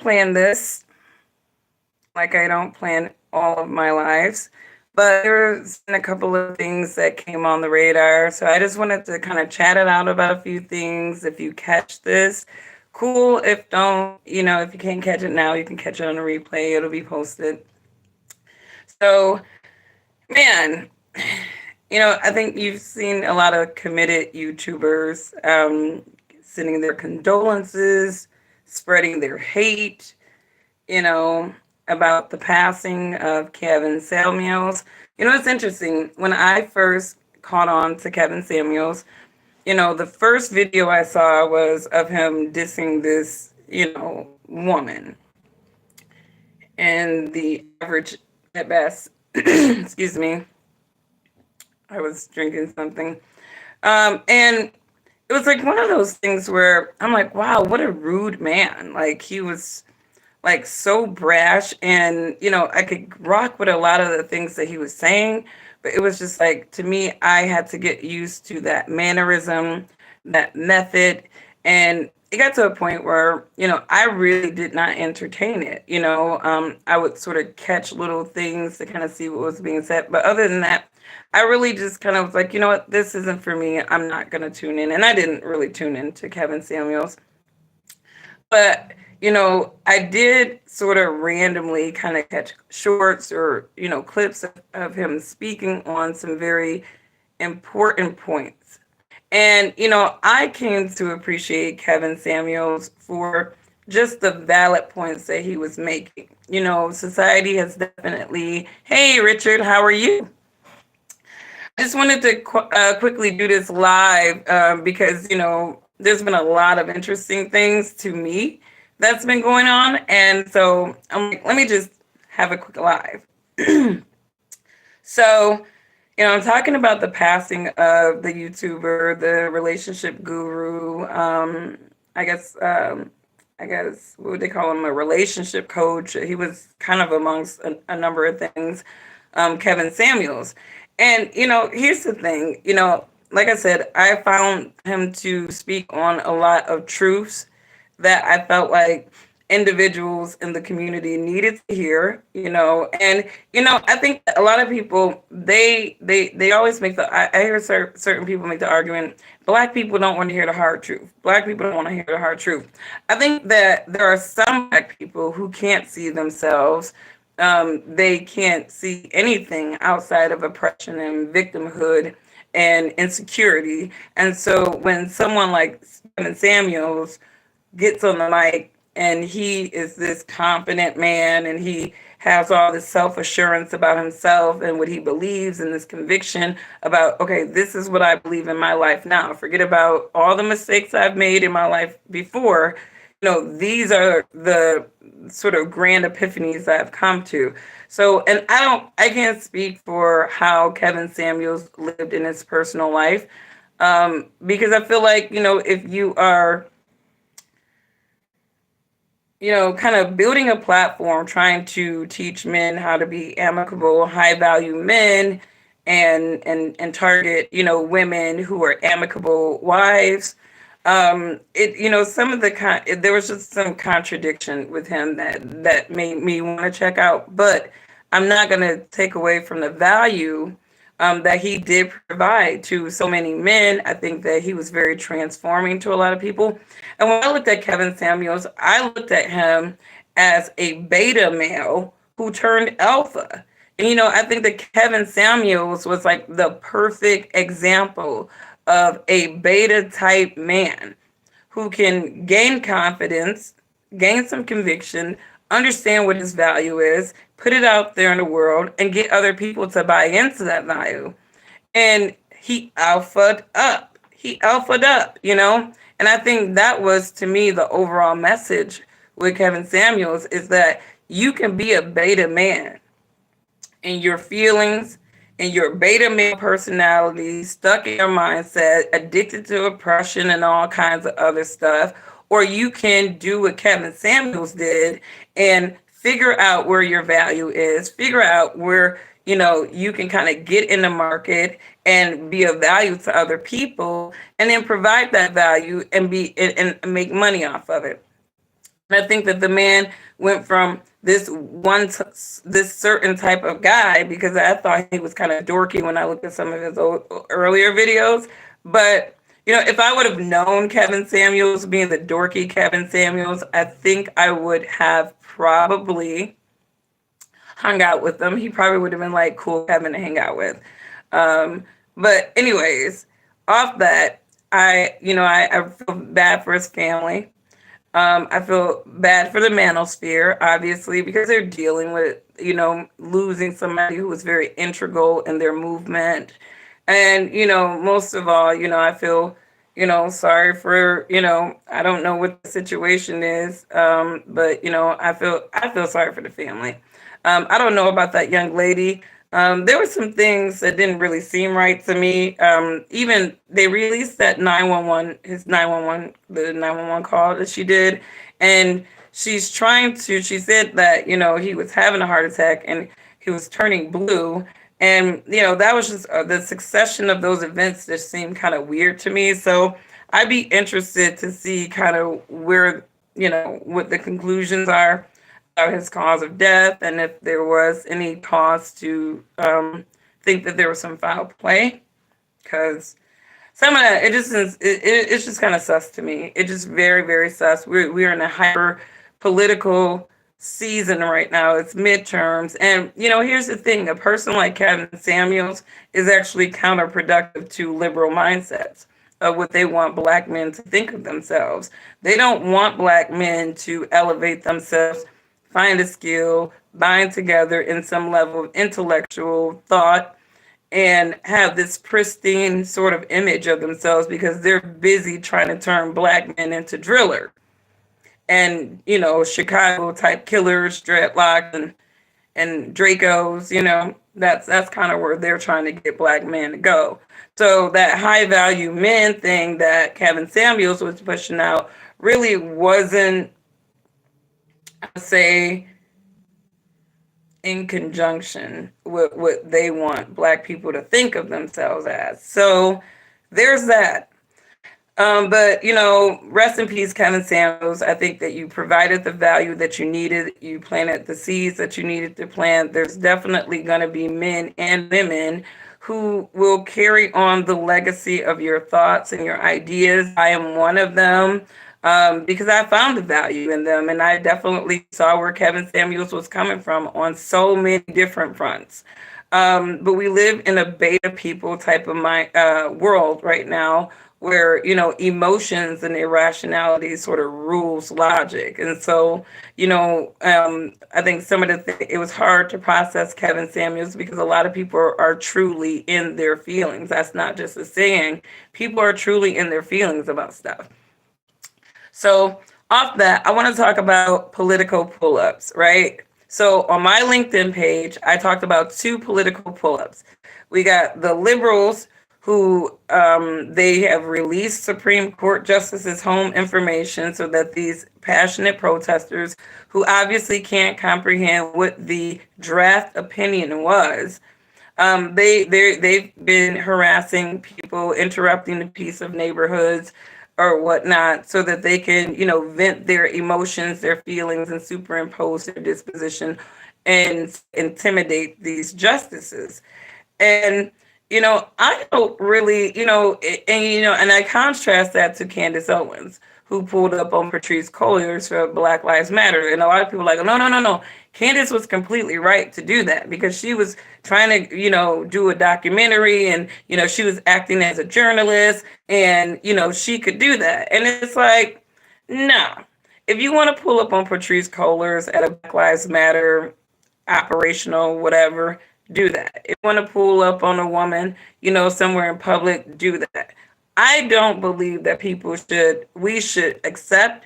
plan this like I don't plan all of my lives, but there's been a couple of things that came on the radar. So I just wanted to kind of chat it out about a few things. If you catch this, cool. If don't, if you can't catch it now, you can catch it on a replay. It'll be posted. So, man, I think you've seen a lot of committed YouTubers sending their condolences, spreading their hate, you know, about the passing of Kevin Samuels. It's interesting. When I first caught on to Kevin Samuels, the first video I saw was of him dissing this, woman. And the average at best, excuse me, I was drinking something. And it was like one of those things where I'm like, wow, what a rude man. Like he was like so brash, and I could rock with a lot of the things that he was saying, but it was just like, to me, I had to get used to that mannerism, that method. And it got to a point where I really did not entertain it. I would sort of catch little things to kind of see what was being said, but other than that, I really just kind of was like, what, this isn't for me. I'm not going to tune in. And I didn't really tune in to Kevin Samuels. But, I did sort of randomly kind of catch shorts or, clips of him speaking on some very important points. And, I came to appreciate Kevin Samuels for just the valid points that he was making. Society has definitely, hey, Richard, how are you? I just wanted to quickly do this live because, there's been a lot of interesting things to me that's been going on. And so I'm like, let me just have a quick live. So, I'm talking about the passing of the YouTuber, the relationship guru. I guess what would they call him? A relationship coach. He was kind of amongst a number of things. Kevin Samuels. And, here's the thing, like I said, I found him to speak on a lot of truths that I felt like individuals in the community needed to hear, and I think a lot of people, they always make I hear certain people make the argument, black people don't want to hear the hard truth. Black people don't want to hear the hard truth. I think that there are some black people who can't see themselves. They can't see anything outside of oppression and victimhood and insecurity. And so when someone like Stephen Samuels gets on the mic and he is this confident man and he has all this self-assurance about himself and what he believes and this conviction about, okay, this is what I believe in my life now. Forget about all the mistakes I've made in my life before. These are the sort of grand epiphanies I've come to. So, and I can't speak for how Kevin Samuels lived in his personal life, because I feel like, if you are, kind of building a platform, trying to teach men how to be amicable, high value men, and target, women who are amicable wives. Some of there was just some contradiction with him that made me want to check out, but I'm not going to take away from the value that he did provide to so many men. I think that he was very transforming to a lot of people. And when I looked at Kevin Samuels, I looked at him as a beta male who turned alpha. And, I think that Kevin Samuels was like the perfect example of a beta type man who can gain confidence, gain some conviction, understand what his value is, put it out there in the world, and get other people to buy into that value. And he alphaed up. He alphaed up, And I think that was, to me, the overall message with Kevin Samuels, is that you can be a beta man in your feelings, in your beta male personality, stuck in your mindset, addicted to oppression and all kinds of other stuff. Or you can do what Kevin Samuels did and figure out where your value is, figure out where, you can kind of get in the market and be of value to other people, and then provide that value and make money off of it. I think that the man went from this certain type of guy, because I thought he was kind of dorky when I looked at some of his earlier videos. But if I would have known Kevin Samuels being the dorky Kevin Samuels, I think I would have probably hung out with him. He probably would have been like cool Kevin to hang out with. Um, but anyways, off that, I feel bad for his family. I feel bad for the manosphere, obviously, because they're dealing with, losing somebody who was very integral in their movement. And, most of all, I feel, sorry for, I don't know what the situation is, but, I feel sorry for the family. I don't know about that young lady. There were some things that didn't really seem right to me. Even they released that 911, his 911, the 911 call that she did, and she said that he was having a heart attack and he was turning blue, and that was just the succession of those events just seemed kind of weird to me. So I'd be interested to see kind of where what the conclusions are his cause of death, and if there was any cause to think that there was some foul play, because some of that, it's just kind of sus to me. It's just very, very sus. We're in a hyper political season right now. It's midterms, and here's the thing: a person like Kevin Samuels is actually counterproductive to liberal mindsets of what they want black men to think of themselves. They don't want black men to elevate themselves, find a skill, bind together in some level of intellectual thought, and have this pristine sort of image of themselves, because they're busy trying to turn black men into driller and Chicago type killers, dreadlocks, and Dracos. That's kind of where they're trying to get black men to go. So that high value men thing that Kevin Samuels was pushing out really wasn't, I'd say, in conjunction with what they want black people to think of themselves as. So there's that. But rest in peace, Kevin Samuels. I think that you provided the value that you needed. You planted the seeds that you needed to plant. There's definitely going to be men and women who will carry on the legacy of your thoughts and your ideas. I am one of them, because I found the value in them, and I definitely saw where Kevin Samuels was coming from on so many different fronts. But we live in a beta people type of world right now, where emotions and irrationality sort of rules logic. And so I think it was hard to process Kevin Samuels, because a lot of people are truly in their feelings. That's not just a saying. People are truly in their feelings about stuff. So off that, I want to talk about political pull-ups, right? So on my LinkedIn page, I talked about two political pull-ups. We got the liberals, who they have released Supreme Court justices' home information so that these passionate protesters, who obviously can't comprehend what the draft opinion was, they've been harassing people, interrupting the peace of neighborhoods or whatnot, so that they can vent their emotions, their feelings, and superimpose their disposition and intimidate these justices. And I don't really, and I contrast that to Candace Owens, who pulled up on Patrisse Cullors for Black Lives Matter. And a lot of people are like, no, no, no, no. Candace was completely right to do that, because she was trying to, do a documentary, and, she was acting as a journalist, and, she could do that. And it's like, no. If you want to pull up on Patrisse Cullors at a Black Lives Matter operational whatever, do that. If you want to pull up on a woman, somewhere in public, do that. I don't believe that we should accept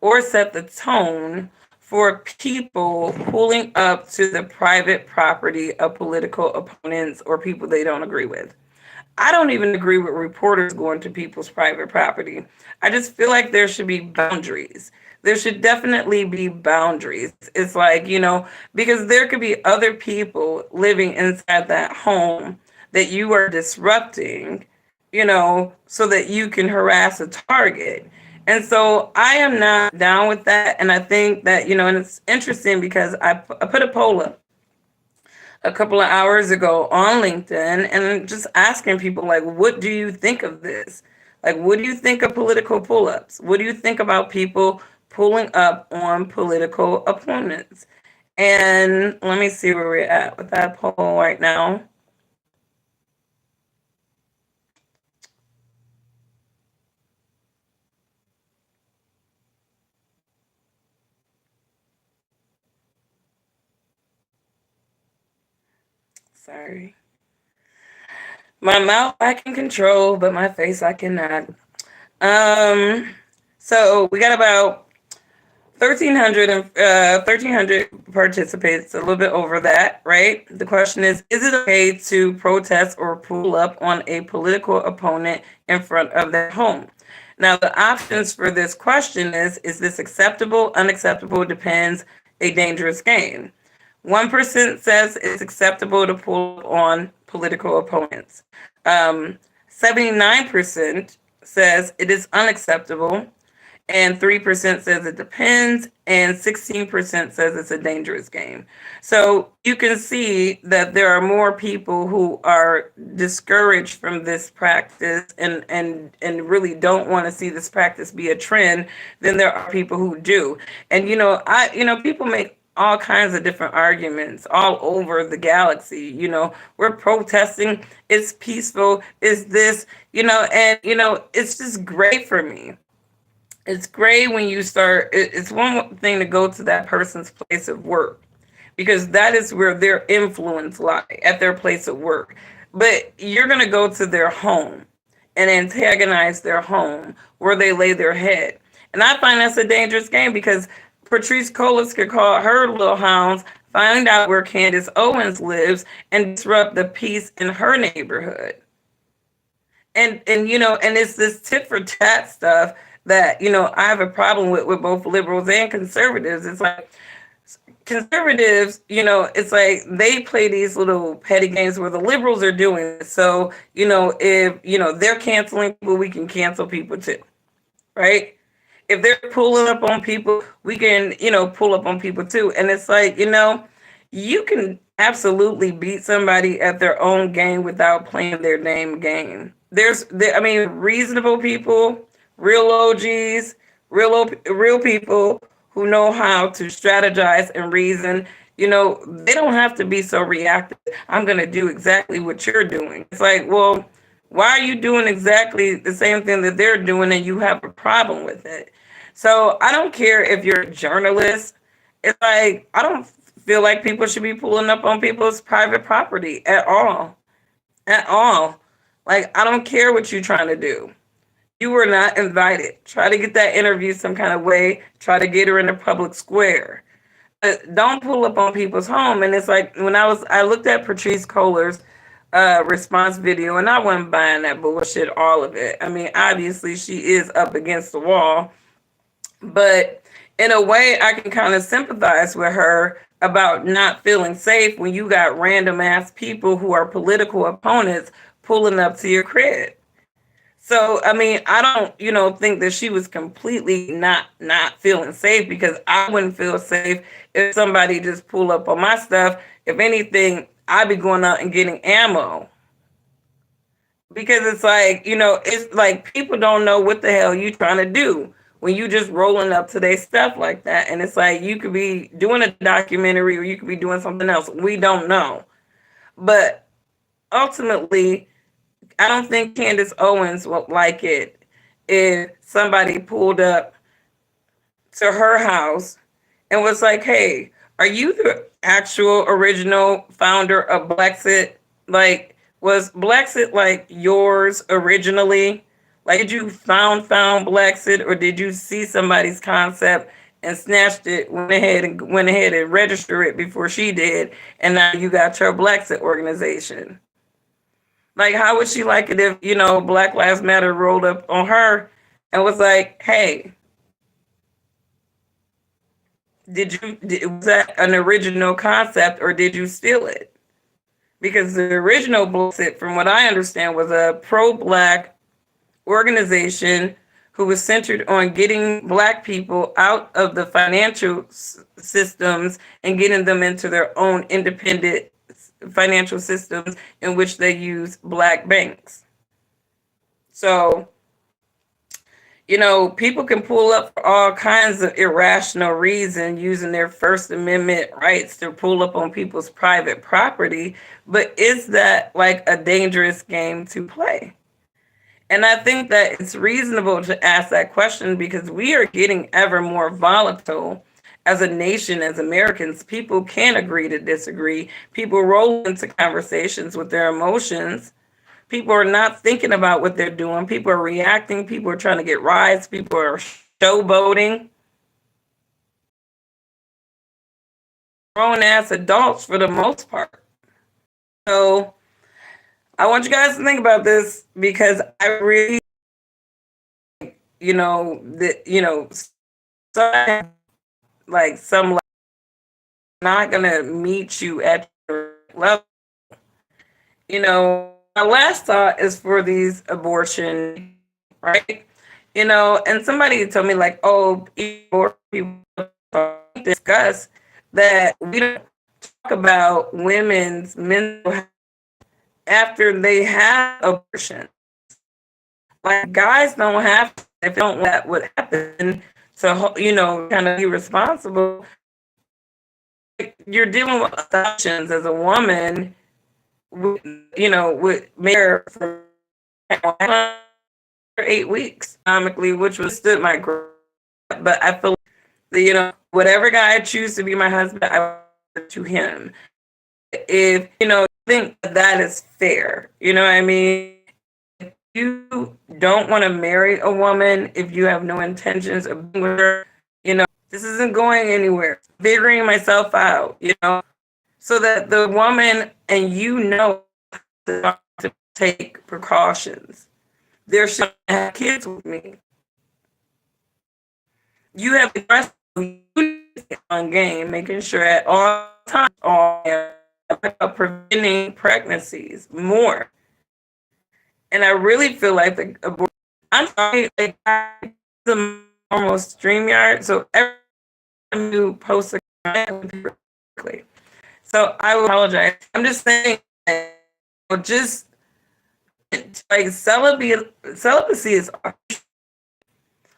or set the tone for people pulling up to the private property of political opponents or people they don't agree with. I don't even agree with reporters going to people's private property. I just feel like there should be boundaries. There should definitely be boundaries. It's like, because there could be other people living inside that home that you are disrupting, so that you can harass a target. And so I am not down with that. And I think that, and it's interesting because I put a poll up a couple of hours ago on LinkedIn and just asking people, like, what do you think of this? Like, what do you think of political pull ups? What do you think about people pulling up on political opponents? And let me see where we're at with that poll right now. Sorry. My mouth I can control, but my face I cannot. So we got about 1,300 participants, a little bit over that, right? The question is it okay to protest or pull up on a political opponent in front of their home? Now, the options for this question is this acceptable, unacceptable, depends, a dangerous game? 1% says it's acceptable to pull on political opponents. 79% says it is unacceptable, and 3% says it depends, and 16% says it's a dangerous game. So you can see that there are more people who are discouraged from this practice and really don't want to see this practice be a trend than there are people who do. And people make all kinds of different arguments all over the galaxy. We're protesting, it's peaceful, it's this, and it's just great for me. It's great when you start. It's one thing to go to that person's place of work because that is where their influence lie, at their place of work. But you're going to go to their home and antagonize their home where they lay their head. And I find that's a dangerous game because Patrice Cullors could call her little hounds, find out where Candace Owens lives, and disrupt the peace in her neighborhood. And it's this tit for tat stuff that I have a problem with both liberals and conservatives. It's like conservatives, it's like they play these little petty games where the liberals are doing it. So if they're canceling people, we can cancel people too, right? If they're pulling up on people, we can pull up on people too. And it's like you can absolutely beat somebody at their own game without playing their name game. Reasonable people, real OGs, real people who know how to strategize and reason. They don't have to be so reactive. I'm going to do exactly what you're doing. It's like, well, why are you doing exactly the same thing that they're doing and you have a problem with it? So I don't care if you're a journalist. It's like, I don't feel like people should be pulling up on people's private property at all. At all. Like, I don't care what you're trying to do. You were not invited. Try to get that interview some kind of way. Try to get her in a public square. Don't pull up on people's home. And it's like when I looked at Patrice Cullors' response video, and I wasn't buying that bullshit, all of it. I mean, obviously she is up against the wall, but in a way, I can kind of sympathize with her about not feeling safe when you got random ass people who are political opponents pulling up to your crib. So, I mean, I don't, think that she was completely not feeling safe because I wouldn't feel safe if somebody just pull up on my stuff. If anything, I'd be going out and getting ammo. Because it's like people don't know what the hell you trying to do when you just rolling up to their stuff like that. And it's like you could be doing a documentary or you could be doing something else. We don't know. But ultimately, I don't think Candace Owens would like it if somebody pulled up to her house and was like, hey, are you the actual original founder of Blaxit? Like, was Blaxit like yours originally? Like, did you found Blaxit, or did you see somebody's concept and snatched it, went ahead and registered it before she did, and now you got your Blaxit organization? Like, how would she like it if, Black Lives Matter rolled up on her and was like, hey, was that an original concept or did you steal it? Because the original Blaxit, from what I understand, was a pro-Black organization who was centered on getting Black people out of the financial systems and getting them into their own independent financial systems in which they use Black banks. So, people can pull up for all kinds of irrational reason using their First Amendment rights to pull up on people's private property, but is that like a dangerous game to play? And I think that it's reasonable to ask that question because we are getting ever more volatile as a nation, as Americans. People can agree to disagree. People roll into conversations with their emotions. People are not thinking about what they're doing. People are reacting. People are trying to get rides. People are showboating. Grown ass adults for the most part. So I want you guys to think about this because I really, some, like some not gonna meet you at your level. My last thought is for these abortion, right? And somebody told me like, oh, people discuss that we don't talk about women's mental health after they have abortion. Like guys don't have to, if they don't let what happen to kind of be responsible. You're dealing with adoptions as a woman, with mayor for 8 weeks, economically, which was stood my ground. But I feel that, whatever guy I choose to be my husband, I to him. If think that is fair, you know what I mean? If you don't want to marry a woman, if you have no intentions of being with her, this isn't going anywhere. Figuring myself out, so that the woman and to take precautions. There should have kids with me. You have the rest on game, making sure at all times about preventing pregnancies more. And I really feel like the abortion. I'm sorry, like the normal StreamYard, so every time you post a comment, so I will apologize. I'm just saying, just like celibacy is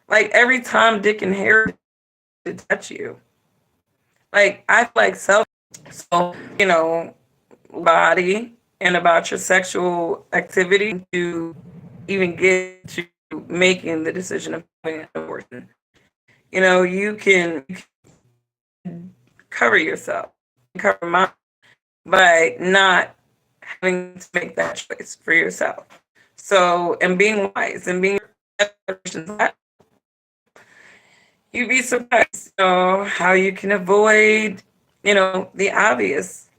like every time Dick and Harry to touch you. Like I feel like so body and about your sexual activity to even get to making the decision of having an abortion. You can cover yourself, cover my by not having to make that choice for yourself. So, and being wise and being you'd be surprised, how you can avoid, the obvious.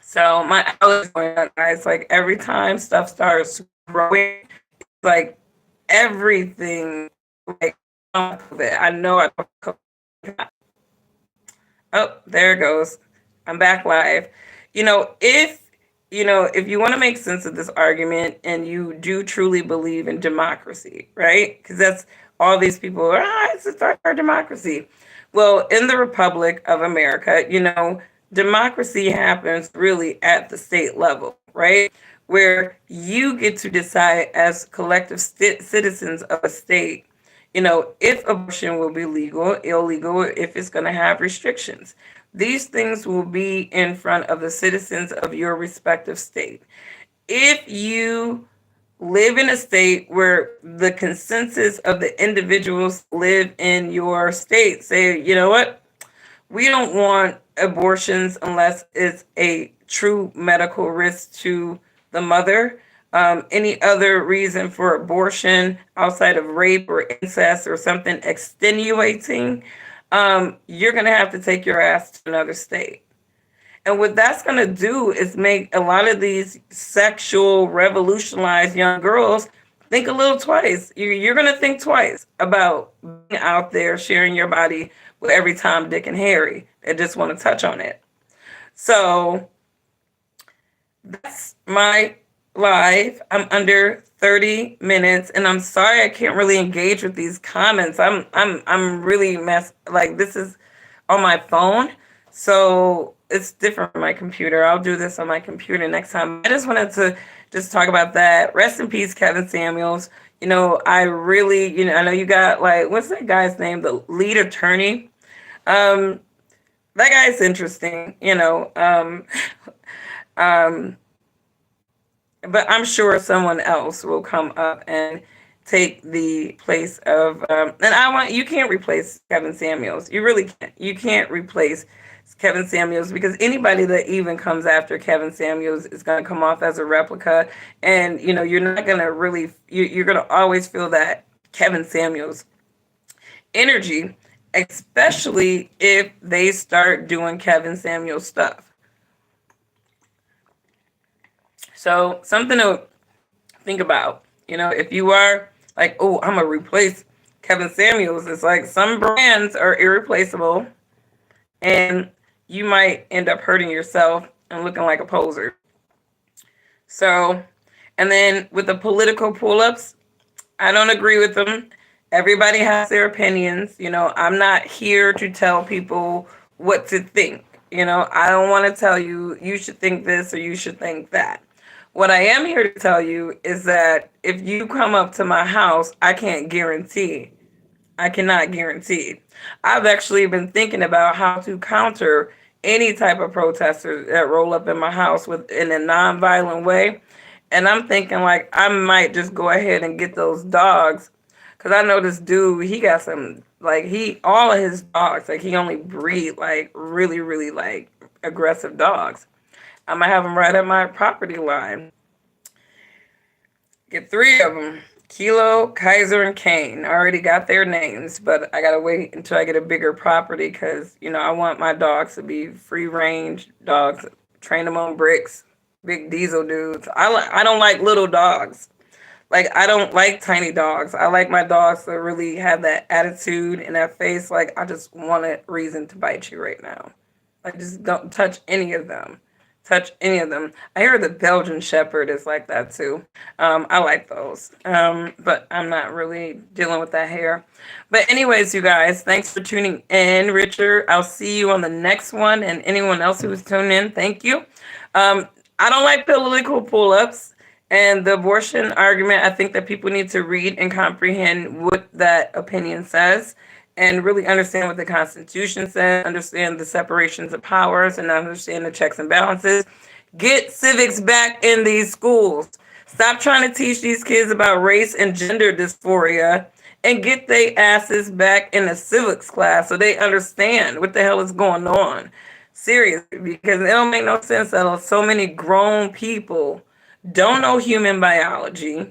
So my allergies going on, guys. Like every time stuff starts growing, like everything, like I know I. Oh, there it goes. I'm back live. If you want to make sense of this argument and you do truly believe in democracy, right? Because that's all these people are, it's our democracy. Well, in the Republic of America, democracy happens really at the state level, right? Where you get to decide as collective citizens of a state, if abortion will be legal, illegal, if it's going to have restrictions. These things will be in front of the citizens of your respective state. If you live in a state where the consensus of the individuals live in your state say, you know what, we don't want abortions unless it's a true medical risk to the mother. Any other reason for abortion outside of rape or incest or something extenuating, you're going to have to take your ass to another state. And what that's going to do is make a lot of these sexual revolutionized young girls think a little twice. You're going to think twice about being out there sharing your body with every Tom, Dick, and Harry that just want to touch on it. So that's my live. I'm under 30 minutes, and I'm sorry I can't really engage with these comments. I'm really like this is on my phone. So it's different on my computer. I'll do this on my computer next time. I just wanted to just talk about that. Rest in peace, Kevin Samuels. I really, I know you got like, what's that guy's name? The lead attorney. Um, that guy's interesting, um, but I'm sure someone else will come up and take the place of and you can't replace Kevin Samuels. You really can't. You can't replace Kevin Samuels because anybody that even comes after Kevin Samuels is going to come off as a replica, and you're not going to really you're going to always feel that Kevin Samuels energy, especially if they start doing Kevin Samuels stuff. So something to think about. If you are like, oh, I'm gonna replace Kevin Samuels, it's like some brands are irreplaceable, and you might end up hurting yourself and looking like a poser. So, and then with the political pull-ups, I don't agree with them. Everybody has their opinions. I'm not here to tell people what to think. I don't want to tell you you should think this or you should think that. What I am here to tell you is that if you come up to my house, I can't guarantee. I cannot guarantee. I've actually been thinking about how to counter any type of protesters that roll up in my house in a nonviolent way. And I'm thinking like I might just go ahead and get those dogs. Cause I know this dude, he got some like all of his dogs, like he only breed like really, really like aggressive dogs. I'm gonna have them right at my property line. Get 3 of them. Kilo, Kaiser, and Kane. I already got their names, but I gotta wait until I get a bigger property because I want my dogs to be free range dogs. Train them on bricks, big diesel dudes. I don't like little dogs. Like I don't like tiny dogs. I like my dogs to really have that attitude and that face. Like I just want a reason to bite you right now. Like just don't touch any of them. Touch any of them. I hear the Belgian Shepherd is like that too. I like those, but I'm not really dealing with that hair. But anyways, you guys, thanks for tuning in, Richard. I'll see you on the next one, and anyone else who's tuned in, thank you. I don't like political pull-ups and the abortion argument. I think that people need to read and comprehend what that opinion says and really understand what the Constitution says, understand the separations of powers, and understand the checks and balances. Get civics back in these schools. Stop trying to teach these kids about race and gender dysphoria and get their asses back in the civics class so they understand what the hell is going on. Seriously, because it don't make no sense that so many grown people don't know human biology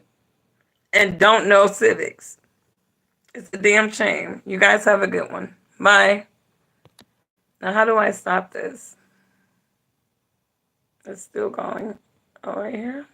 and don't know civics. It's a damn shame. You guys have a good one. Bye. Now, how do I stop this? It's still going. Oh, right here.